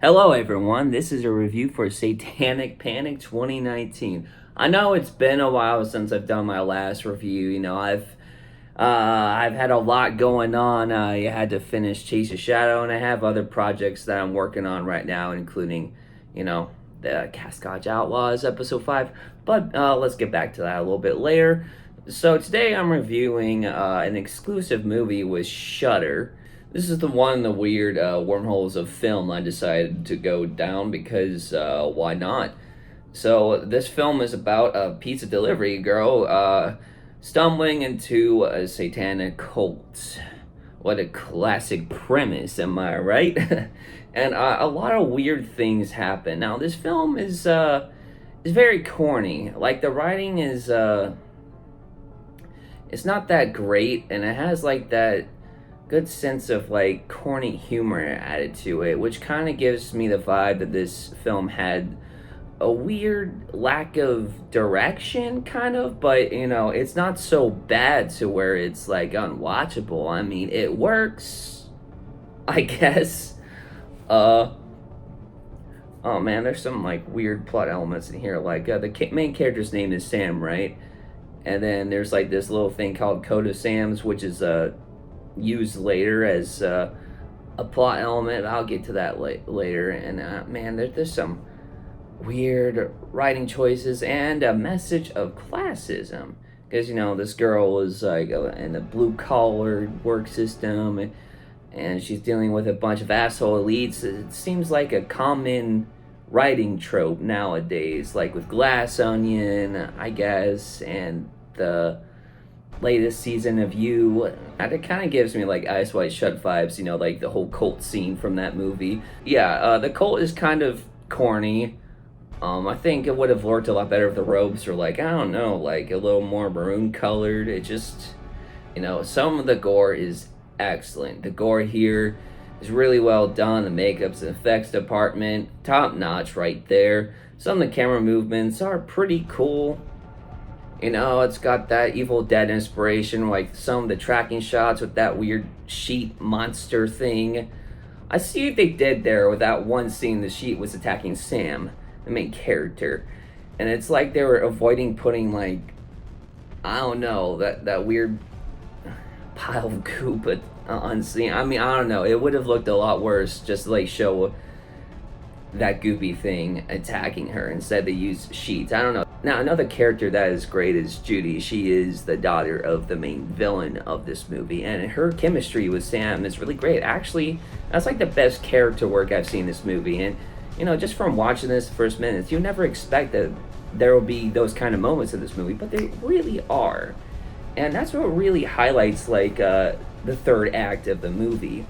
Hello, everyone. This is a review for Satanic Panic 2019. I know it's been a while since I've done my last review. I've had a lot going on. I had to finish Chase the Shadow, and I have other projects that I'm working on right now, including, the Cascade Outlaws episode 5. But let's get back to that a little bit later. So today I'm reviewing an exclusive movie with Shudder. This is the one in the weird wormholes of film I decided to go down because why not? So this film is about a pizza delivery girl stumbling into a satanic cult. What a classic premise, am I right? And a lot of weird things happen. Now this film is very corny. Like the writing is it's not that great, and it has like that good sense of like corny humor added to it, which kind of gives me the vibe that this film had a weird lack of direction, kind of, but it's not so bad to where it's like unwatchable. I mean, it works, I guess. Oh man, there's some like weird plot elements in here. Like the main character's name is Sam, right? And then there's like this little thing called Code of Sam's, which is used later as a plot element. I'll get to that later. And man, there's some weird writing choices and a message of classism, because this girl is like in a blue collar work system, and she's dealing with a bunch of asshole elites. It seems like a common writing trope nowadays, like with Glass Onion, I guess, and the latest season of You. And it kind of gives me like Eyes Wide Shut vibes, like the whole cult scene from that movie. Yeah, the cult is kind of corny. I think it would have worked a lot better if the robes were like, I don't know, like a little more maroon colored. It just, some of the gore is excellent. The gore here is really well done. The makeups and effects department, top notch right there. Some of the camera movements are pretty cool. It's got that Evil Dead inspiration, like some of the tracking shots with that weird sheet monster thing. I see what they did there with that one scene. The sheet was attacking Sam, the main character. And it's like they were avoiding putting, like, I don't know, that weird pile of goop on scene. I mean, I don't know. It would have looked a lot worse just to, like, show that goopy thing attacking her. Instead they use sheets. I don't know. Now another character that is great is Judy. She is the daughter of the main villain of this movie, and her chemistry with Sam is really great. Actually, that's like the best character work I've seen in this movie. And just from watching this first minutes, you never expect that there will be those kind of moments in this movie, but they really are. And that's what really highlights like the third act of the movie.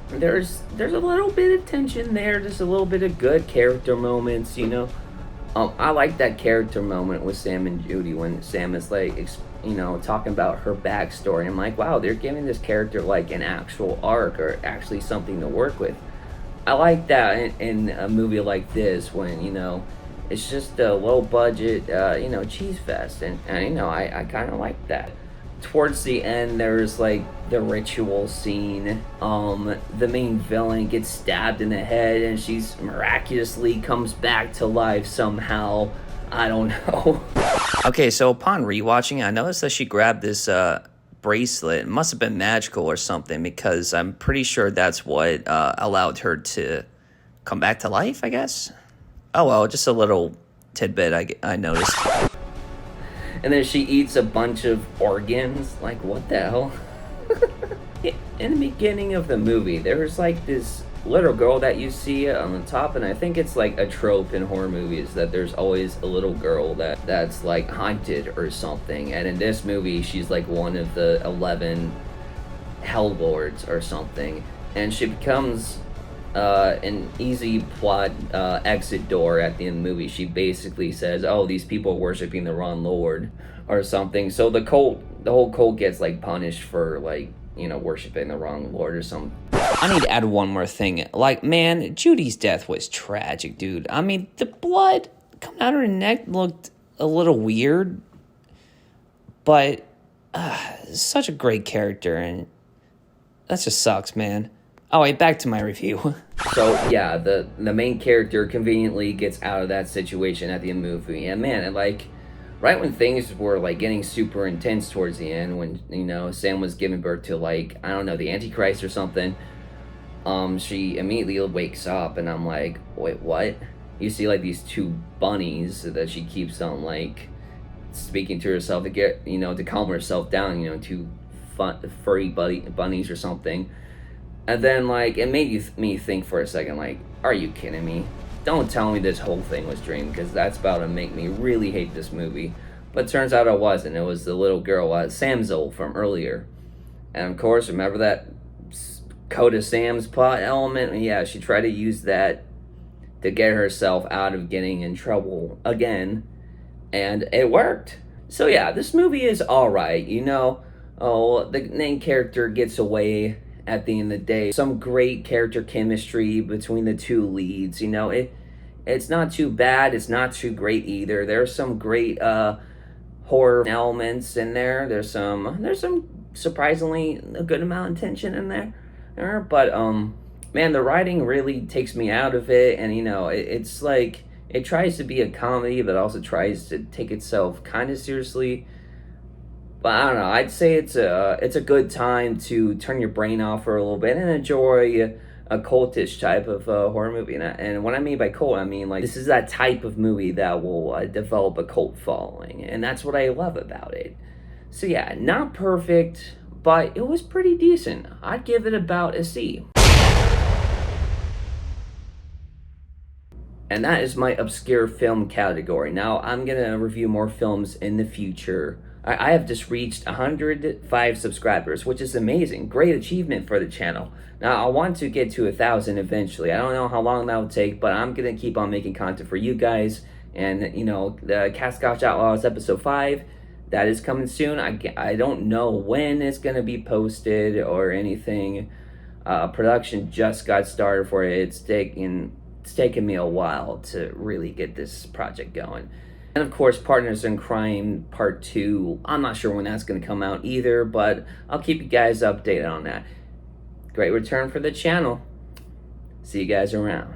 There's a little bit of tension there, just a little bit of good character moments, I like that character moment with Sam and Judy when Sam is like, talking about her backstory. I'm like, wow, they're giving this character like an actual arc or actually something to work with. I like that in a movie like this when, it's just a low budget, cheese fest. And I kind of like that. Towards the end, there's like the ritual scene. The main villain gets stabbed in the head and she's miraculously comes back to life somehow. I don't know. Okay, so upon rewatching, I noticed that she grabbed this bracelet. It must have been magical or something, because I'm pretty sure that's what allowed her to come back to life, I guess. Oh well, just a little tidbit I noticed. And then she eats a bunch of organs. Like, what the hell? In the beginning of the movie, there's like this little girl that you see on the top, and I think it's like a trope in horror movies that there's always a little girl that's like haunted or something. And in this movie, she's like one of the 11 hell lords or something, and she becomes an easy plot exit door at the end of the movie. She basically says, oh, these people are worshiping the wrong lord or something. So the whole cult gets like punished for like, worshiping the wrong lord or something. I need to add one more thing. Like, man, Judy's death was tragic, dude. I mean, the blood coming out of her neck looked a little weird, but such a great character, and that just sucks, man. Oh, wait, back to my review. So yeah, the main character conveniently gets out of that situation at the end of the movie, and man, and like right when things were like getting super intense towards the end, when Sam was giving birth to, like, I don't know, the Antichrist or something, she immediately wakes up, and I'm like, wait, what? You see like these two bunnies that she keeps on like speaking to herself to get to calm herself down, two furry bunnies or something. And then, like, it made me think for a second, like, are you kidding me? Don't tell me this whole thing was dream, because that's about to make me really hate this movie. But turns out it wasn't. It was the little girl, Samzel from earlier. And of course, remember that Code of Sam's plot element? Yeah, she tried to use that to get herself out of getting in trouble again. And it worked. So yeah, this movie is alright, Oh, the main character gets away at the end of the day. Some great character chemistry between the two leads. It's not too bad. It's not too great either. There's some great horror elements in there. There's some surprisingly a good amount of tension in there. But man, the writing really takes me out of it, and it's like it tries to be a comedy, but also tries to take itself kind of seriously. But I don't know. I'd say it's a good time to turn your brain off for a little bit and enjoy a cultish type of horror movie. And what I mean by cult, I mean like this is that type of movie that will develop a cult following, and that's what I love about it. So yeah, not perfect, but it was pretty decent. I'd give it about a C. And that is my obscure film category. Now, I'm going to review more films in the future. I have just reached 105 subscribers, which is amazing. Great achievement for the channel. Now, I want to get to 1,000 eventually. I don't know how long that will take, but I'm going to keep on making content for you guys. And, the Cascouch Outlaws Episode 5, that is coming soon. I don't know when it's going to be posted or anything. Production just got started for it. It's taken me a while to really get this project going. And of course, Partners in Crime Part 2, I'm not sure when that's going to come out either, but I'll keep you guys updated on that. Great return for the channel. See you guys around.